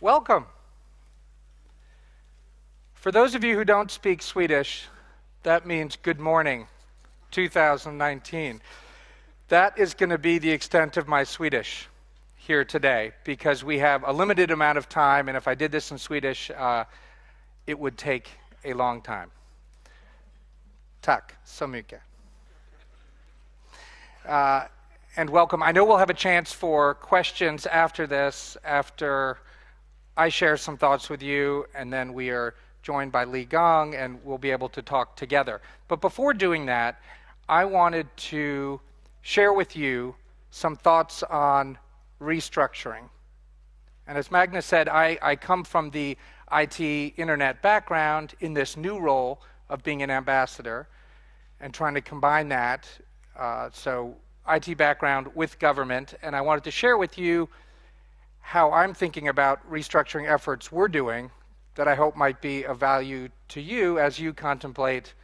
Welcome. For those of you who don't speak Swedish, that means good morning, 2019. That is going to be the extent of my Swedish here today, because we have a limited amount of time, and if I did this in Swedish, it would take a long time. Tack så mycket. And welcome. I know we'll have a chance for questions after this, after I share some thoughts with you, and then we are joined by Gong, and we'll be able to talk together. But before doing that, I wanted to share with you some thoughts on restructuring. And as Magnus said, I come from the IT internet background in this new role of being an ambassador and trying to combine that, so IT background with government, and I wanted to share with you how I'm thinking about restructuring efforts we're doing that I hope might be of value to you as you contemplate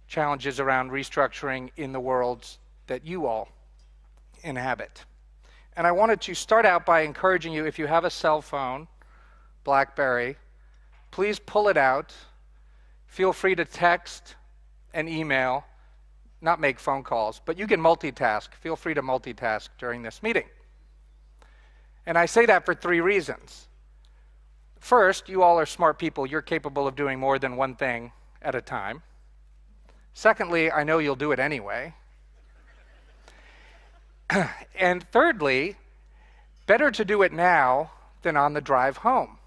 challenges around restructuring in the worlds that you all inhabit. And I wanted to start out by encouraging you, if you have a cell phone, BlackBerry, please pull it out. Feel free to text and email, not make phone calls, but you can multitask. Feel free to multitask during this meeting. And I say that for three reasons. First, you all are smart people. You're capable of doing more than one thing at a time. Secondly, I know you'll do it anyway. And thirdly, better to do it now than on the drive home.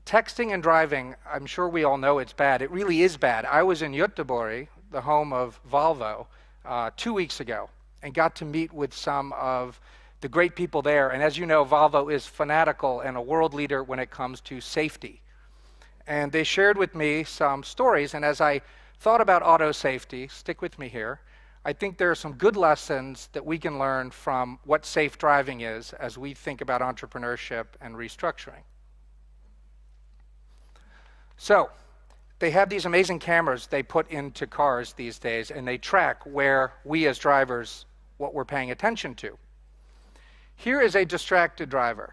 Texting and driving, I'm sure we all know it's bad. It really is bad. I was in Göteborg, the home of Volvo, 2 weeks ago, and got to meet with some of the great people there. And as you know, Volvo is fanatical and a world leader when it comes to safety. And they shared with me some stories, and as I thought about auto safety, stick with me here, I think there are some good lessons that we can learn from what safe driving is as we think about entrepreneurship and restructuring. So, they have these amazing cameras they put into cars these days, and they track where we as drivers, what we're paying attention to. Here is a distracted driver.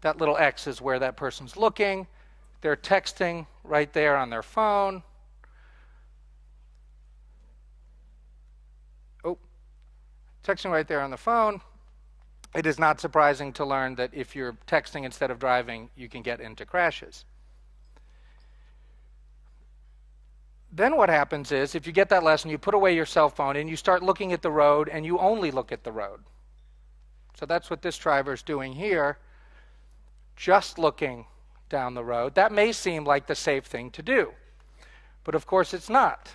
That little X is where that person's looking. They're texting right there on their phone. Texting right there on the phone. It is not surprising to learn that if you're texting instead of driving, you can get into crashes. Then what happens is, if you get that lesson, you put away your cell phone and you start looking at the road, and you only look at the road. So that's what this driver is doing here, just looking down the road. That may seem like the safe thing to do, but of course it's not.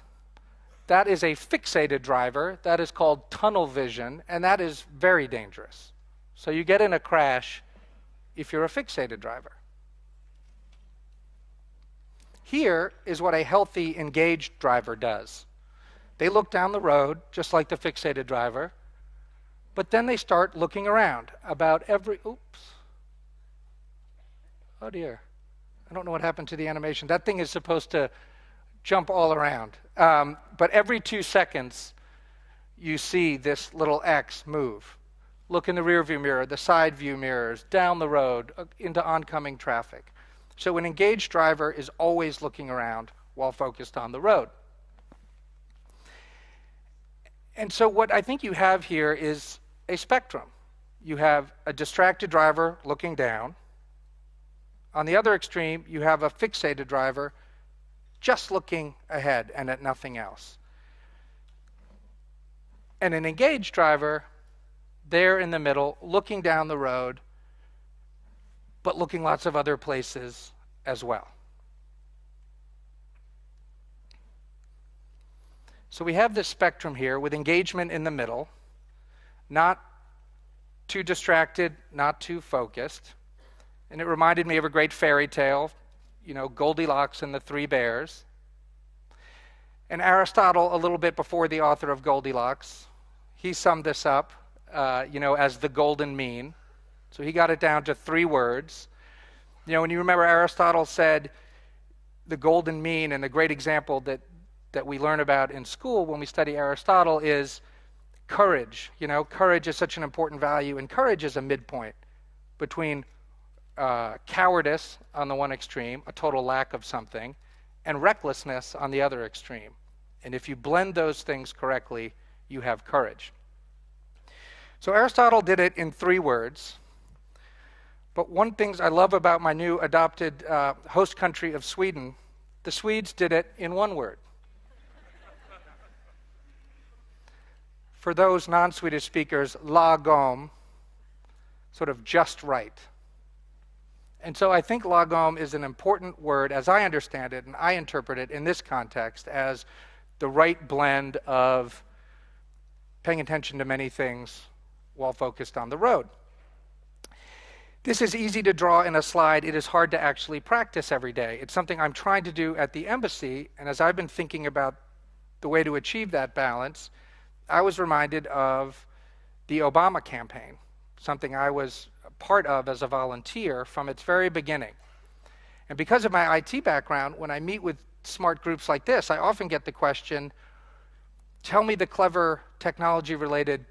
That is a fixated driver. That is called tunnel vision, and that is very dangerous. So you get in a crash if you're a fixated driver. Here is what a healthy, engaged driver does. They look down the road, just like the fixated driver, but then they start looking around about every, oops. Oh dear. I don't know what happened to the animation. That thing is supposed to jump all around. But every 2 seconds, you see this little X move. Look in the rear view mirror, the side view mirrors, down the road, into oncoming traffic. So an engaged driver is always looking around while focused on the road. And so what I think you have here is a spectrum. You have a distracted driver looking down. On the other extreme, you have a fixated driver just looking ahead and at nothing else. And an engaged driver there in the middle, looking down the road, but looking lots of other places as well. So we have this spectrum here with engagement in the middle, not too distracted, not too focused. And it reminded me of a great fairy tale, you know, Goldilocks and the Three Bears. And Aristotle, a little bit before the author of Goldilocks, he summed this up, as the golden mean. So he got it down to 3 words. You know, when you remember Aristotle said the golden mean, and the great example that we learn about in school when we study Aristotle is courage. You know, courage is such an important value, and courage is a midpoint. between cowardice on the one extreme, a total lack of something, and recklessness on the other extreme. And if you blend those things correctly, you have courage. So Aristotle did it in 3 words. But one thing I love about my new adopted host country of Sweden, the Swedes did it in 1 word. For those non-Swedish speakers, lagom, sort of just right. And so I think lagom is an important word, as I understand it, and I interpret it in this context as the right blend of paying attention to many things while focused on the road. This is easy to draw in a slide. It is hard to actually practice every day. It's something I'm trying to do at the embassy, and as I've been thinking about the way to achieve that balance, I was reminded of the Obama campaign, something I was a part of as a volunteer from its very beginning. And because of my IT background, when I meet with smart groups like this, I often get the question, tell me the clever technology-related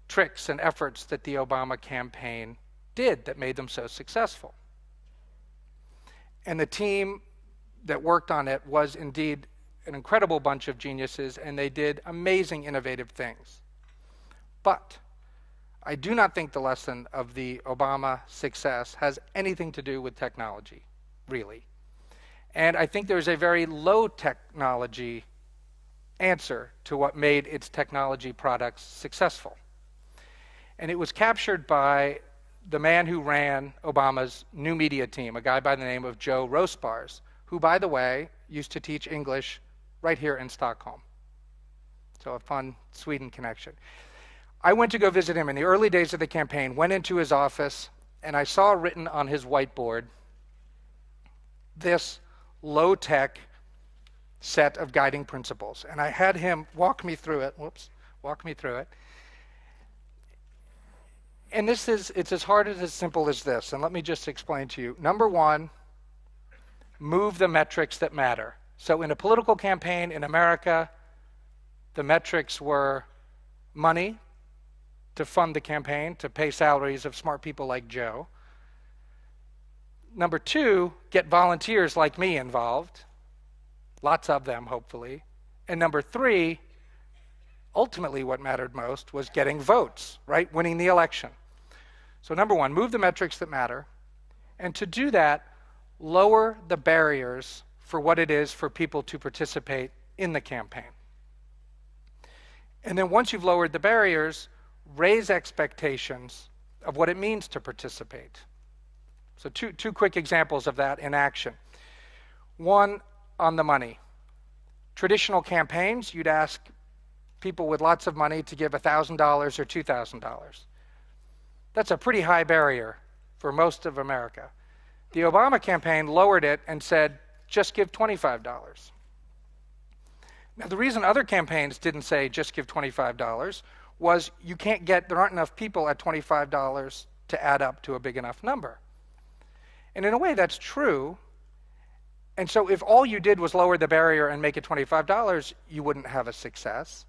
tricks and efforts that the Obama campaign did that made them so successful. And the team that worked on it was indeed an incredible bunch of geniuses, and they did amazing, innovative things. But I do not think the lesson of the Obama success has anything to do with technology, really. And I think there's a very low technology answer to what made its technology products successful. And it was captured by the man who ran Obama's new media team, a guy by the name of Joe Rosbars, who, by the way, used to teach English right here in Stockholm. So a fun Sweden connection. I went to go visit him in the early days of the campaign, went into his office, and I saw written on his whiteboard this low-tech set of guiding principles. And I had him walk me through it. And it's as hard as simple as this. And let me just explain to you. Number 1, move the metrics that matter. So in a political campaign in America, the metrics were money to fund the campaign, to pay salaries of smart people like Joe. Number 2, get volunteers like me involved. Lots of them, hopefully. And number 3, ultimately what mattered most was getting votes, right? Winning the election. So number 1, move the metrics that matter. And to do that, lower the barriers for what it is for people to participate in the campaign. And then once you've lowered the barriers, raise expectations of what it means to participate. So two quick examples of that in action. One, on the money. Traditional campaigns, you'd ask people with lots of money to give $1,000 or $2,000. That's a pretty high barrier for most of America. The Obama campaign lowered it and said, just give $25. Now, the reason other campaigns didn't say just give $25 was there aren't enough people at $25 to add up to a big enough number. And in a way, that's true. And so if all you did was lower the barrier and make it $25, you wouldn't have a success.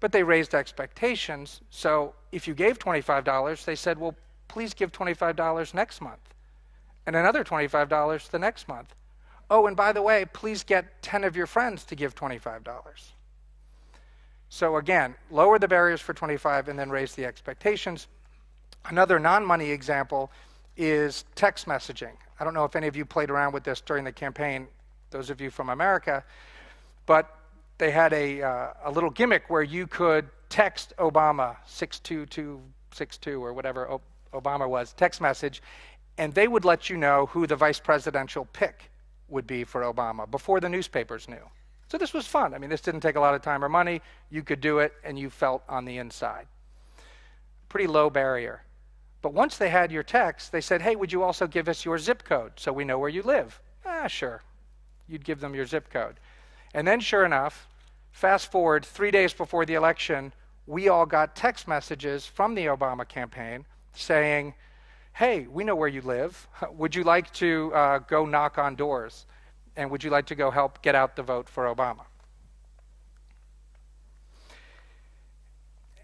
But they raised expectations. So if you gave $25, they said, well, please give $25 next month, and another $25 the next month. Oh, and by the way, please get 10 of your friends to give $25. So again, lower the barriers for 25 and then raise the expectations. Another non-money example is text messaging. I don't know if any of you played around with this during the campaign, those of you from America, but they had a little gimmick where you could text Obama 62262 or whatever Obama was, text message, and they would let you know who the vice presidential pick would be for Obama before the newspapers knew. So this was fun. I mean, this didn't take a lot of time or money. You could do it, and you felt on the inside. Pretty low barrier. But once they had your text, they said, hey, would you also give us your zip code so we know where you live? Sure. You'd give them your zip code. And then sure enough, fast forward 3 days before the election, we all got text messages from the Obama campaign saying, hey, we know where you live. Would you like to go knock on doors? And would you like to go help get out the vote for Obama?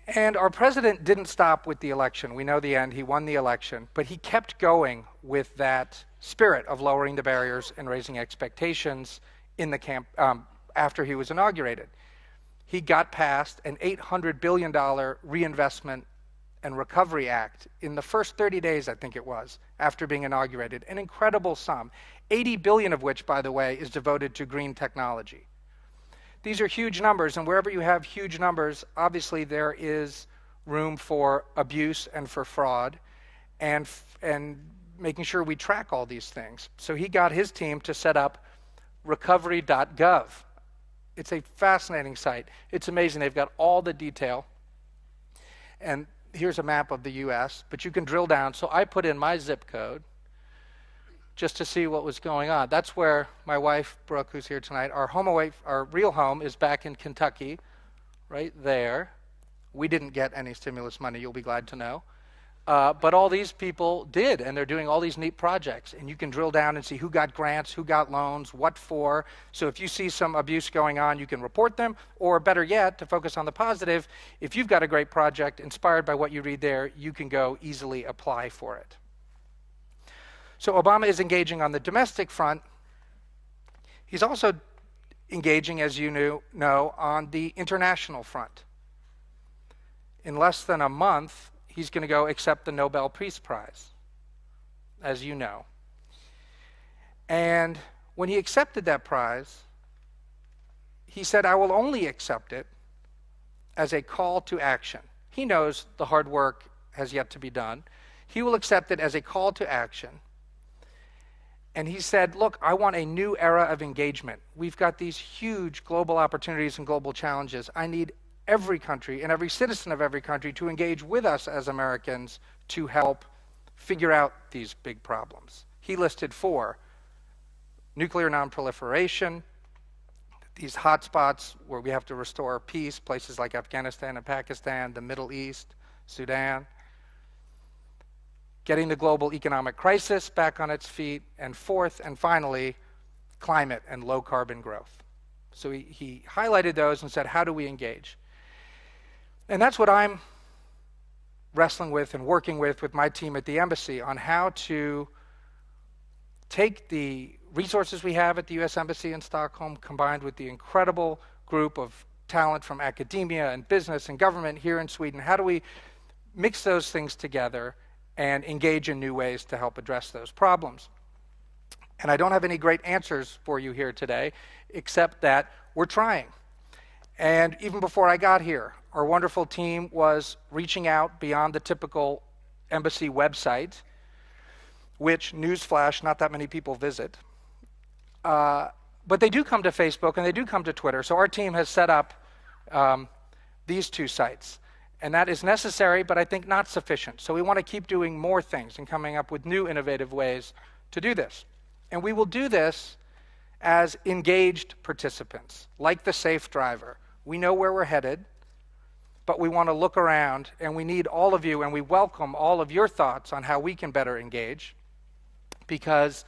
And our president didn't stop with the election. We know the end. He won the election. But he kept going with that spirit of lowering the barriers and raising expectations in the after he was inaugurated. He got passed an $800 billion Reinvestment and Recovery Act in the first 30 days, I think it was, after being inaugurated. An incredible sum, 80 billion of which, by the way, is devoted to green technology. These are huge numbers, and wherever you have huge numbers, obviously there is room for abuse and for fraud, and making sure we track all these things. So he got his team to set up recovery.gov. It's a fascinating site. It's amazing. They've got all the detail. And here's a map of the US, but you can drill down. So I put in my zip code just to see what was going on. That's where my wife, Brooke, who's here tonight, our real home is back in Kentucky, right there. We didn't get any stimulus money, you'll be glad to know. But all these people did, and they're doing all these neat projects. And you can drill down and see who got grants, who got loans, what for. So if you see some abuse going on, you can report them. Or better yet, to focus on the positive, if you've got a great project inspired by what you read there, you can go easily apply for it. So Obama is engaging on the domestic front. He's also engaging, as you know, on the international front. In less than a month, he's going to go accept the Nobel Peace Prize, as you know. And when he accepted that prize, he said, I will only accept it as a call to action. He knows the hard work has yet to be done. He will accept it as a call to action. And he said, look, I want a new era of engagement. We've got these huge global opportunities and global challenges. I need every country and every citizen of every country to engage with us as Americans to help figure out these big problems. He listed 4: nuclear nonproliferation, these hotspots where we have to restore peace, places like Afghanistan and Pakistan, the Middle East, Sudan, getting the global economic crisis back on its feet, and 4th and finally, climate and low carbon growth. So he highlighted those and said, how do we engage? And that's what I'm wrestling with and working with my team at the embassy, on how to take the resources we have at the US Embassy in Stockholm, combined with the incredible group of talent from academia and business and government here in Sweden. How do we mix those things together and engage in new ways to help address those problems? And I don't have any great answers for you here today, except that we're trying. And even before I got here, our wonderful team was reaching out beyond the typical embassy website, which, newsflash, not that many people visit. But they do come to Facebook and they do come to Twitter. So our team has set up these 2 sites. And that is necessary, but I think not sufficient. So we want to keep doing more things and coming up with new innovative ways to do this. And we will do this as engaged participants, like the safe driver. We know where we're headed, but we want to look around, and we need all of you, and we welcome all of your thoughts on how we can better engage, because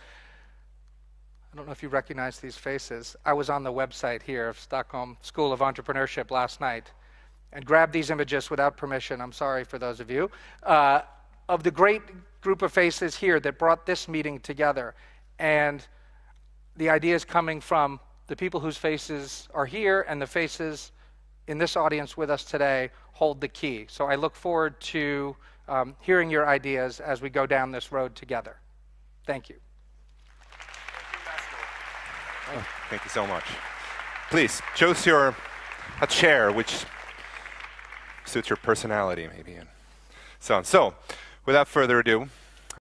I don't know if you recognize these faces. I was on the website here of Stockholm School of Entrepreneurship last night, and grabbed these images without permission. I'm sorry for those of you. Of the great group of faces here that brought this meeting together. And the ideas coming from the people whose faces are here, and the faces in this audience with us today hold the key. So I look forward to hearing your ideas as we go down this road together. Thank you. Oh, thank you so much. Please, choose a chair which suits your personality, maybe, and so on. So, without further ado,